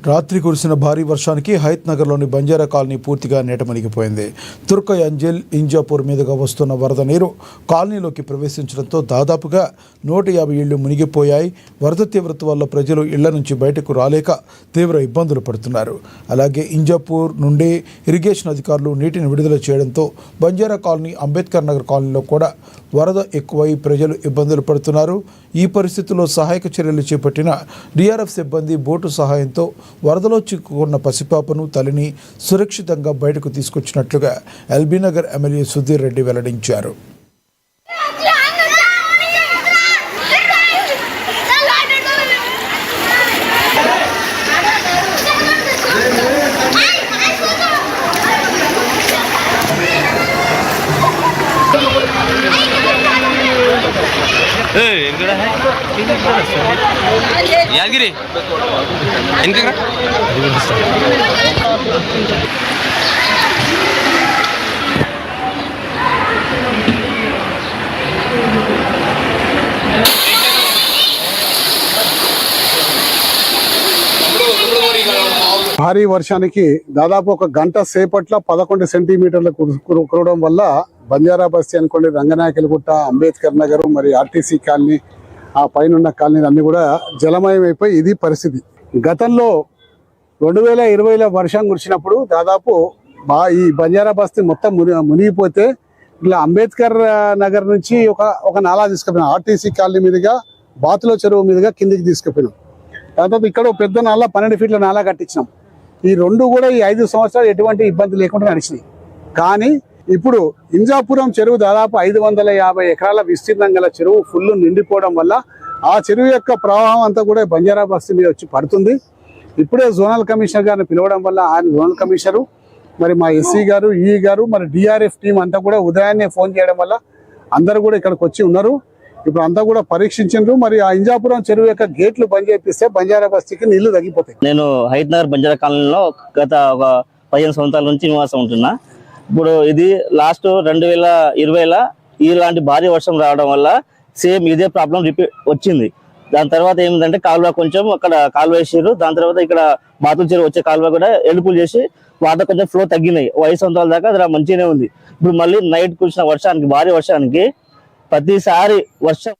రాత్రి కురిసిన భారీ వర్షానికి హయత్ నగర్లోని బంజారా కాలనీ పూర్తిగా నీటమునిగిపోయింది. తుర్కై అంజల్ ఇంజాపూర్ మీదుగా వస్తున్న వరద నీరు కాలనీలోకి ప్రవేశించడంతో దాదాపుగా 150 ఇళ్లు మునిగిపోయాయి. వరద తీవ్రత వల్ల ప్రజలు ఇళ్ల నుంచి బయటకు రాలేక తీవ్ర ఇబ్బందులు పడుతున్నారు. అలాగే ఇంజాపూర్ నుండి ఇరిగేషన్ అధికారులు నీటిని విడుదల చేయడంతో బంజారా కాలనీ, అంబేద్కర్ నగర్ కాలనీలో కూడా వరద ఎక్కువై ప్రజలు ఇబ్బందులు పడుతున్నారు. ఈ పరిస్థితుల్లో సహాయక చర్యలు చేపట్టిన డిఆర్ఎఫ్ సిబ్బంది బోటు సహాయంతో వరదలో చిక్కుకున్న పసిపాపను, తల్లిని సురక్షితంగా బయటకు తీసుకొచ్చినట్లుగా ఎల్బీ నగర్ ఎమ్మెల్యే సుధీర్ రెడ్డి వెల్లడించారు. యాదగిరి ఎందుకు భారీ వర్షానికి దాదాపు ఒక గంట సేపట్లో 11 సెంటీమీటర్ల కురవడం వల్ల బంజారా బస్తీ అనుకోండి, రంగనాయకులగుట్ట, అంబేద్కర్ నగర్, మరి ఆర్టీసీ కాలనీ, ఆ పైన కాలనీలు అన్ని కూడా జలమయం అయిపోయి ఇది పరిస్థితి. గతంలో 2020లో వర్షం కురిసినప్పుడు దాదాపు ఈ బంజారా బస్తీ మొత్తం మునిగిపోతే ఇట్లా అంబేద్కర్ నగర్ నుంచి ఒక నాలా తీసుకుపోయినాం. ఆర్టీసీ కాలనీ మీదుగా బాతుల చెరువు మీదుగా కిందికి తీసుకుపోయినాం. దాని తర్వాత ఇక్కడ పెద్ద నాలా 12 ఫీట్ల నాలా కట్టించినాం. ఈ రెండు కూడా ఈ 5 సంవత్సరాలు ఎటువంటి ఇబ్బంది లేకుండా నడిచినాయి. కానీ ఇప్పుడు ఇంజాపురం చెరువు దాదాపు 550 ఎకరాల విస్తీర్ణం గల చెరువు ఫుల్ నిండిపోవడం వల్ల ఆ చెరువు యొక్క ప్రవాహం అంతా కూడా బంజారా బస్తీ మీద వచ్చి పడుతుంది. ఇప్పుడే జోనల్ కమిషనర్ గారిని పిలవడం వల్ల ఆయన జోనల్ కమిషనరు, మరి మా ఎస్సీ గారు, ఈ గారు, మరి డిఆర్ఎఫ్ టీం అంతా కూడా ఉదయాన్నే ఫోన్ చేయడం వల్ల అందరూ కూడా ఇక్కడికి వచ్చి ఉన్నారు. ఇప్పుడు అంతా కూడా పరీక్షించారు. మరి ఆ ఇంజాపురం చెరువు యొక్క గేట్లు బంద్ చేపిస్తే బంజారా బస్తీకి నీళ్లు తగ్గిపోతాయి. నేను హయత్ నగర్ బంజారా కాలనీలో గత ఒక 15 సంవత్సరాల నుంచి నివాసం ఉంటున్నా. ఇప్పుడు ఇది లాస్ట్ 2020లో ఇలాంటి భారీ వర్షం రావడం వల్ల సేమ్ ఇదే ప్రాబ్లం రిపీట్ వచ్చింది. దాని తర్వాత ఏమిటంటే కాలువ కొంచెం అక్కడ కాలువ వేసారు. దాని తర్వాత ఇక్కడ బాతుల చెరువు వచ్చే కాలువ కూడా ఎలుపులు చేసి వాటర్ కొంచెం ఫ్లో తగ్గినాయి. 5 సంవత్సరాల దాకా అది మంచిగానే ఉంది. ఇప్పుడు మళ్ళీ నైట్ కురిసిన వర్షానికి, భారీ వర్షానికి ప్రతిసారి వర్షం